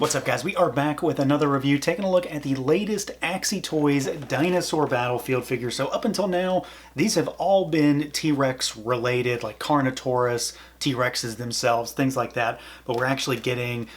What's up, guys? We are back with another review, taking a look at the latest AxyToys Dinosaur Battlefield figures. So up until now, these have all been T-Rex related, like Carnotaurus, T-Rexes themselves, things like that. But we're actually getting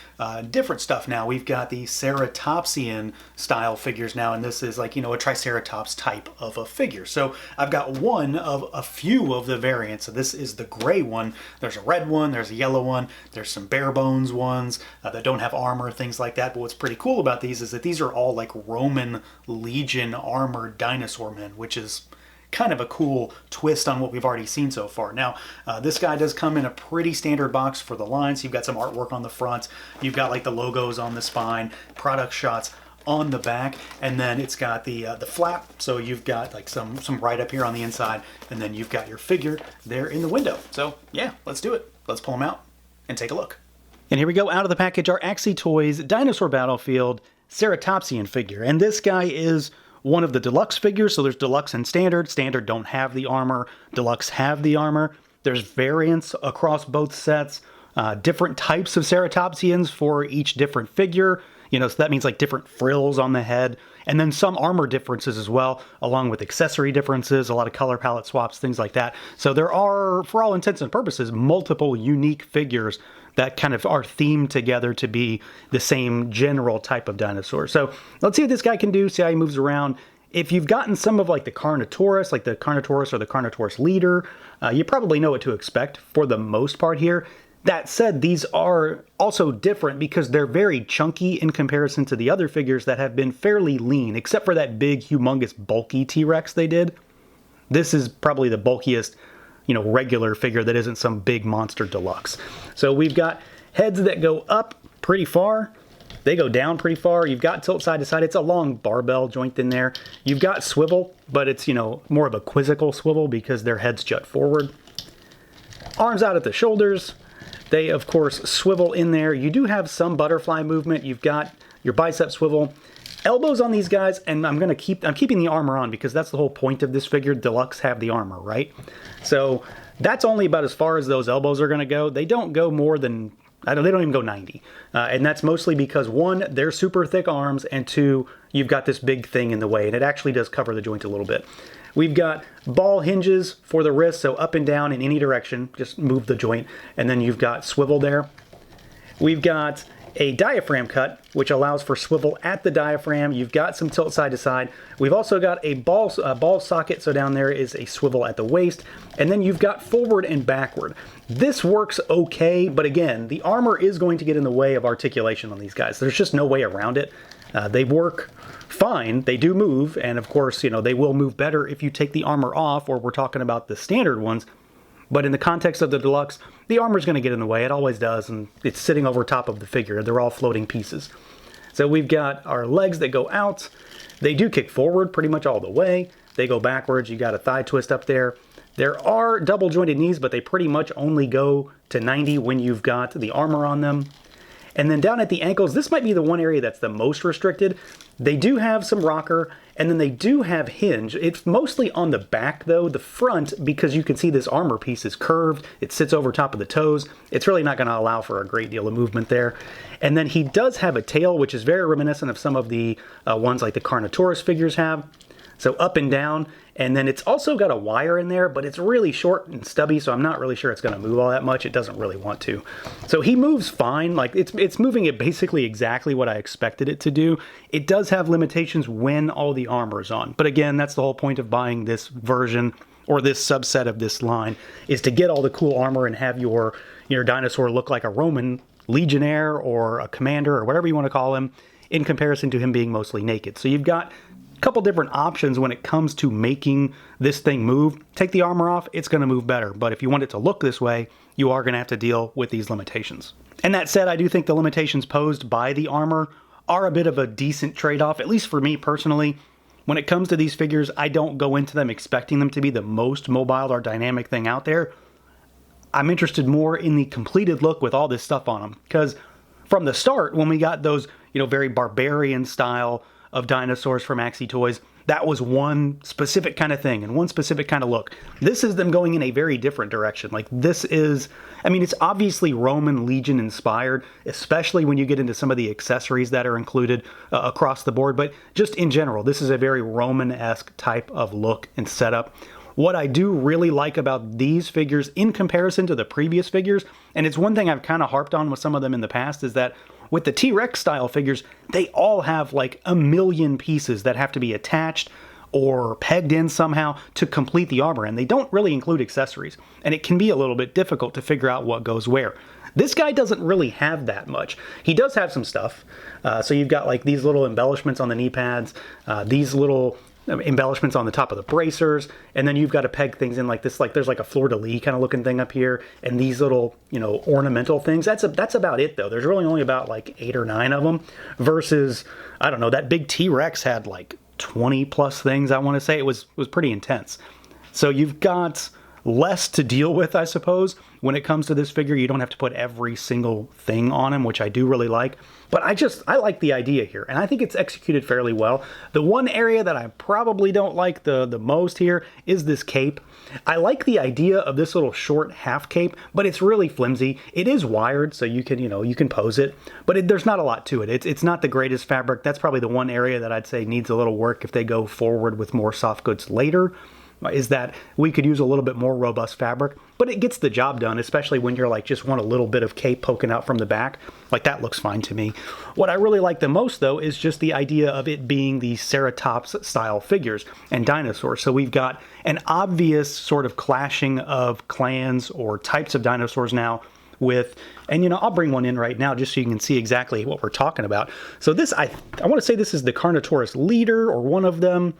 different stuff now. We've got the Ceratopsian style figures now, and this is like, you know, a Triceratops type of a figure. So I've got one of a few of the variants. So this is the gray one. There's a red one, there's a yellow one, there's some bare bones ones that don't have armor, things like that. But what's pretty cool about these is that these are all like Roman legion armored dinosaur men, which is kind of a cool twist on what we've already seen so far. Now, this guy does come in a pretty standard box for the line. So you've got some artwork on the front, you've got like the logos on the spine, product shots on the back, and then it's got the flap. So you've got like some write up here on the inside, and then you've got your figure there in the window. So yeah, let's do it. Let's pull them out and take a look. And here we go, out of the package, our AxyToys Dinosaur Battlefield Ceratopsian figure. And this guy is one of the deluxe figures. So there's deluxe and standard. Standard don't have the armor. Deluxe have the armor. There's variants across both sets. Different types of Ceratopsians for each different figure. You know, so that means like different frills on the head. And then some armor differences as well, along with accessory differences, a lot of color palette swaps, things like that. So there are, for all intents and purposes, multiple unique figures that kind of are themed together to be the same general type of dinosaur. So let's see what this guy can do, see how he moves around. If you've gotten some of like the Carnotaurus, like the Carnotaurus or the Carnotaurus leader, you probably know what to expect for the most part here. That said, these are also different because they're very chunky in comparison to the other figures that have been fairly lean, except for that big, humongous, bulky T-Rex they did. This is probably the bulkiest, you know, regular figure that isn't some big monster deluxe. So we've got heads that go up pretty far. They go down pretty far. You've got tilt side to side. It's a long barbell joint in there. You've got swivel, but it's, you know, more of a quizzical swivel because their heads jut forward. Arms out at the shoulders. They, of course, swivel in there. You do have some butterfly movement. You've got your bicep swivel. Elbows on these guys, and I'm keeping the armor on because that's the whole point of this figure. Deluxe have the armor, right? So that's only about as far as those elbows are going to go. They don't go more than, they don't even go 90. And that's mostly because, one, they're super thick arms, and two, you've got this big thing in the way, and it actually does cover the joint a little bit. We've got ball hinges for the wrist, so up and down in any direction, just move the joint, and then you've got swivel there. We've got a diaphragm cut, which allows for swivel at the diaphragm. You've got some tilt side to side. We've also got a ball socket, so down there is a swivel at the waist, and then you've got forward and backward. This works okay, but again, the armor is going to get in the way of articulation on these guys. There's just no way around it. They work fine, they do move, and of course, you know, they will move better if you take the armor off, or we're talking about the standard ones. But in the context of the deluxe, the armor is going to get in the way. It always does, and it's sitting over top of the figure. They're all floating pieces. So we've got our legs that go out. They do kick forward pretty much all the way. They go backwards. You got a thigh twist up there. There are double jointed knees, but they pretty much only go to 90 when you've got the armor on them. And then down at the ankles, this might be the one area that's the most restricted. They do have some rocker, and then they do have hinge. It's mostly on the back, though. The front, because you can see this armor piece is curved. It sits over top of the toes. It's really not going to allow for a great deal of movement there. And then he does have a tail, which is very reminiscent of some of the ones like the Carnotaurus figures have. So up and down, and then it's also got a wire in there, but it's really short and stubby, so I'm not really sure it's going to move all that much. It doesn't really want to. So he moves fine. Like it's moving it basically exactly what I expected it to do. It does have limitations when all the armor is on. But again, that's the whole point of buying this version or this subset of this line, is to get all the cool armor and have your dinosaur look like a Roman legionnaire or a commander or whatever you want to call him, in comparison to him being mostly naked. So you've got couple different options when it comes to making this thing move. Take the armor off, it's going to move better. But if you want it to look this way, you are going to have to deal with these limitations. And that said, I do think the limitations posed by the armor are a bit of a decent trade-off, at least for me personally. When it comes to these figures, I don't go into them expecting them to be the most mobile or dynamic thing out there. I'm interested more in the completed look with all this stuff on them. Because from the start, when we got those, you know, very barbarian style of dinosaurs from AxyToys, that was one specific kind of thing and one specific kind of look. This is them going in a very different direction. Like this is, I mean, it's obviously Roman legion inspired, especially when you get into some of the accessories that are included across the board. But just in general, this is a very Roman-esque type of look and setup. What I do really like about these figures in comparison to the previous figures, and it's one thing I've kind of harped on with some of them in the past, is that with the T-Rex style figures, they all have like a million pieces that have to be attached or pegged in somehow to complete the armor, and they don't really include accessories, and it can be a little bit difficult to figure out what goes where. This guy doesn't really have that much. He does have some stuff, so you've got like these little embellishments on the knee pads, these little embellishments on the top of the bracers, and then you've got to peg things in like this, like there's like a fleur-de-lis kind of looking thing up here, and these little, you know, ornamental things. That's about it though. There's really only about like 8 or 9 of them, versus, I don't know, that big T-Rex had like 20 plus things, I want to say. It was pretty intense. So you've got less to deal with, I suppose, when it comes to this figure. You don't have to put every single thing on him, which I do really like. But I like the idea here, and I think it's executed fairly well. The one area that I probably don't like the most here is this cape. I like the idea of this little short half cape, but it's really flimsy. It is wired, so you can, you know, you can pose it, but there's not a lot to it. It's not the greatest fabric. That's probably the one area that I'd say needs a little work if they go forward with more soft goods later, is that we could use a little bit more robust fabric, but it gets the job done, especially when you're like just want a little bit of cape poking out from the back. Like that looks fine to me. What I really like the most though is just the idea of it being the Ceratops style figures and dinosaurs. So we've got an obvious sort of clashing of clans or types of dinosaurs now with, and you know, I'll bring one in right now just so you can see exactly what we're talking about. So this, I want to say this is the Carnotaurus leader or one of them.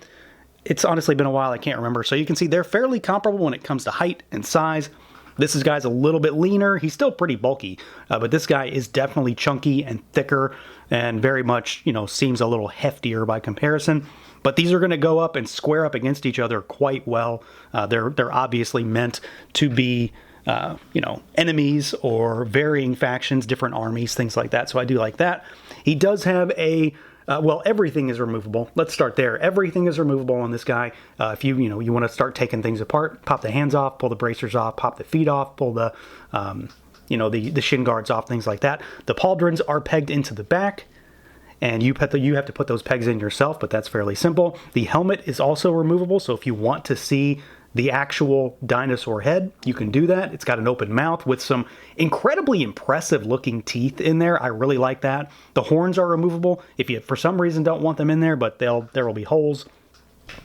It's honestly been a while, I can't remember. So you can see they're fairly comparable when it comes to height and size. This guy's a little bit leaner. He's still pretty bulky, but this guy is definitely chunky and thicker and very much, you know, seems a little heftier by comparison. But these are going to go up and square up against each other quite well. They're obviously meant to be, you know, enemies or varying factions, different armies, things like that. So I do like that. He does have a well, everything is removable. Let's start there. Everything is removable on this guy. If you want to start taking things apart, pop the hands off, pull the bracers off, pop the feet off, pull the, you know, the shin guards off, things like that. The pauldrons are pegged into the back, and you have to put those pegs in yourself, but that's fairly simple. The helmet is also removable, so if you want to see the actual dinosaur head, you can do that. It's got an open mouth with some incredibly impressive looking teeth in there. I really like that. The horns are removable if you for some reason don't want them in there, but there will be holes.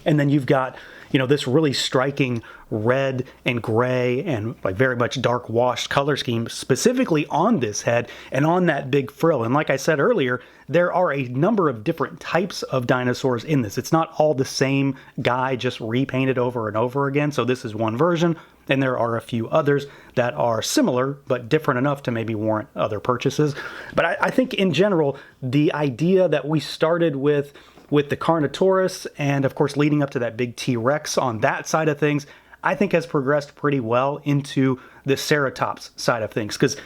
And then you've got, you know, this really striking red and gray and like very much dark washed color scheme specifically on this head and on that big frill. And like I said earlier, there are a number of different types of dinosaurs in this. It's not all the same guy just repainted over and over again. So this is one version, and there are a few others that are similar but different enough to maybe warrant other purchases. But I think in general, the idea that we started with the Carnotaurus and of course leading up to that big T-Rex on that side of things, I think has progressed pretty well into the Ceratops side of things, because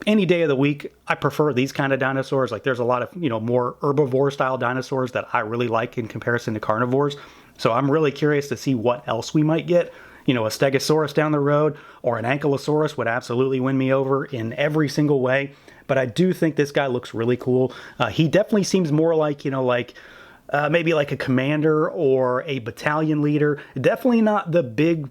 any day of the week, I prefer these kind of dinosaurs. Like there's a lot of, you know, more herbivore style dinosaurs that I really like in comparison to carnivores. So I'm really curious to see what else we might get. You know, a Stegosaurus down the road or an Ankylosaurus would absolutely win me over in every single way. But I do think this guy looks really cool. He definitely seems more like, you know, like maybe like a commander or a battalion leader. Definitely not the big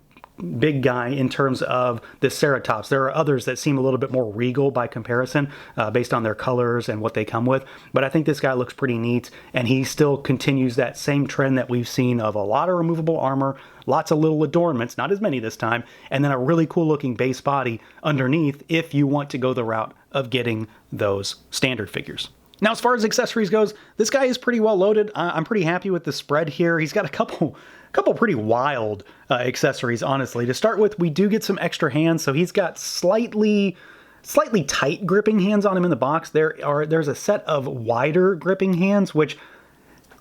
guy in terms of the Ceratops. There are others that seem a little bit more regal by comparison based on their colors and what they come with. But I think this guy looks pretty neat, and he still continues that same trend that we've seen of a lot of removable armor, lots of little adornments, not as many this time, and then a really cool looking base body underneath if you want to go the route of getting those standard figures. Now, as far as accessories goes, this guy is pretty well loaded. I'm pretty happy with the spread here. He's got a couple pretty wild accessories, honestly. To start with, we do get some extra hands, so he's got slightly tight gripping hands on him in the box. There's a set of wider gripping hands, which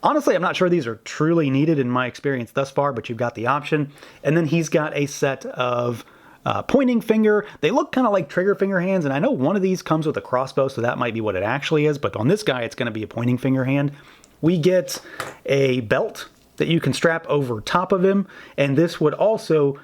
honestly, I'm not sure these are truly needed in my experience thus far, but you've got the option. And then he's got a set of pointing finger. They look kind of like trigger finger hands, and I know one of these comes with a crossbow, so that might be what it actually is, but on this guy, it's going to be a pointing finger hand. We get a belt that you can strap over top of him, and this would also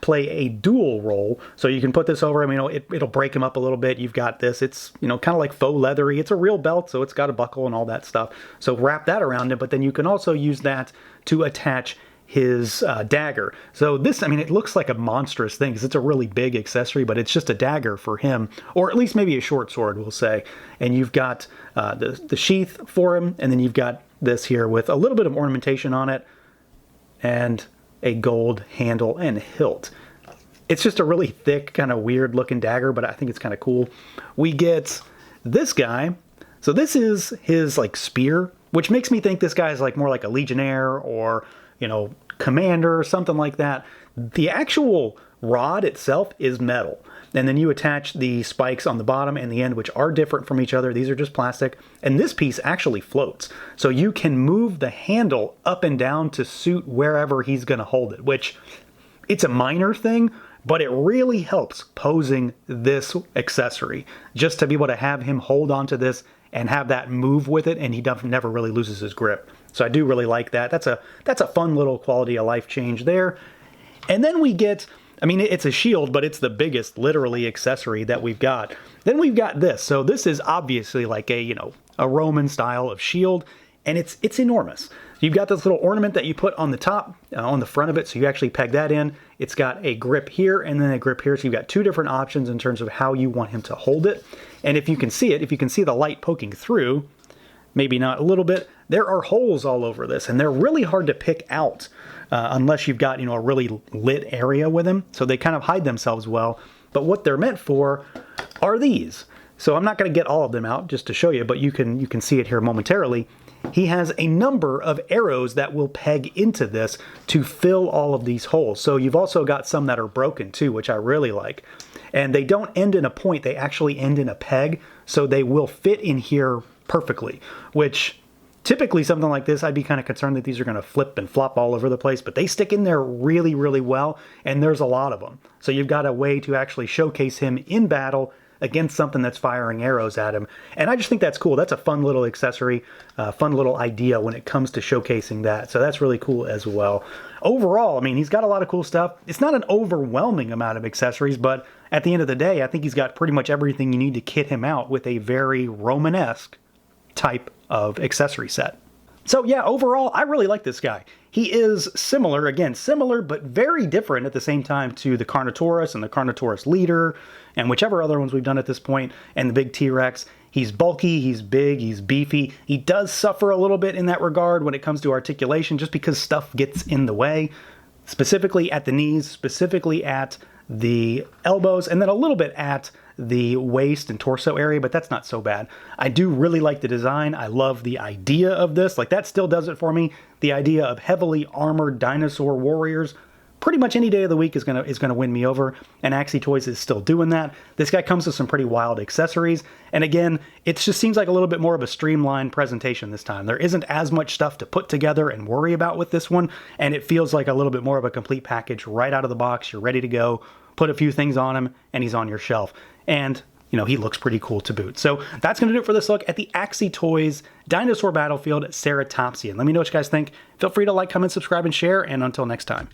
play a dual role. So you can put this over him, it'll break him up a little bit. You've got this, it's kind of like faux leathery. It's a real belt, so it's got a buckle and all that stuff. So wrap that around it, but then you can also use that to attach his dagger. So this, it looks like a monstrous thing because it's a really big accessory, but it's just a dagger for him, or at least maybe a short sword, we'll say. And you've got the sheath for him, and then you've got this here with a little bit of ornamentation on it and a gold handle and hilt. It's just a really thick, kind of weird looking dagger, but I think it's kind of cool. We get this guy. So this is his like spear, which makes me think this guy is like more like a legionnaire or commander or something like that. The actual rod itself is metal, and then you attach the spikes on the bottom and the end, which are different from each other. These are just plastic, and this piece actually floats, so you can move the handle up and down to suit wherever he's going to hold it, which it's a minor thing, but it really helps posing this accessory, just to be able to have him hold onto this and have that move with it, and he never really loses his grip. So I do really like that. That's a fun little quality of life change there. And then we get, it's a shield, but it's the biggest, literally, accessory that we've got. Then we've got this. So this is obviously like a Roman style of shield, and it's enormous. You've got this little ornament that you put on the top, on the front of it, so you actually peg that in. It's got a grip here and then a grip here, so you've got two different options in terms of how you want him to hold it. And if you can see it, if you can see the light poking through, maybe not a little bit, there are holes all over this, and they're really hard to pick out unless you've got a really lit area with them. So they kind of hide themselves well, but what they're meant for are these. So I'm not going to get all of them out just to show you, but you can see it here momentarily. He has a number of arrows that will peg into this to fill all of these holes. So you've also got some that are broken too, which I really like. And they don't end in a point, they actually end in a peg, so they will fit in here perfectly, which typically something like this, I'd be kind of concerned that these are going to flip and flop all over the place, but they stick in there really, really well, and there's a lot of them. So you've got a way to actually showcase him in battle against something that's firing arrows at him. And I just think that's cool. That's a fun little accessory, fun little idea when it comes to showcasing that. So that's really cool as well. Overall, he's got a lot of cool stuff. It's not an overwhelming amount of accessories, but at the end of the day, I think he's got pretty much everything you need to kit him out with a very Romanesque type of accessory set. So yeah, overall, I really like this guy. He is similar, again, similar, but very different at the same time to the Carnotaurus and the Carnotaurus Leader, and whichever other ones we've done at this point, and the big T-Rex. He's bulky, he's big, he's beefy. He does suffer a little bit in that regard when it comes to articulation, just because stuff gets in the way, specifically at the knees, specifically at the elbows, and then a little bit at the waist and torso area, but that's not so bad. I do really like the design. I love the idea of this. Like, that still does it for me. The idea of heavily armored dinosaur warriors, pretty much any day of the week is gonna win me over, and AxyToys is still doing that. This guy comes with some pretty wild accessories, and again, it just seems like a little bit more of a streamlined presentation this time. There isn't as much stuff to put together and worry about with this one, and it feels like a little bit more of a complete package right out of the box. You're ready to go, put a few things on him, and he's on your shelf. And he looks pretty cool to boot. So that's going to do it for this look at the AxyToys Dinosaur Battlefield Ceratopsidae. Let me know what you guys think. Feel free to like, comment, subscribe, and share, and until next time.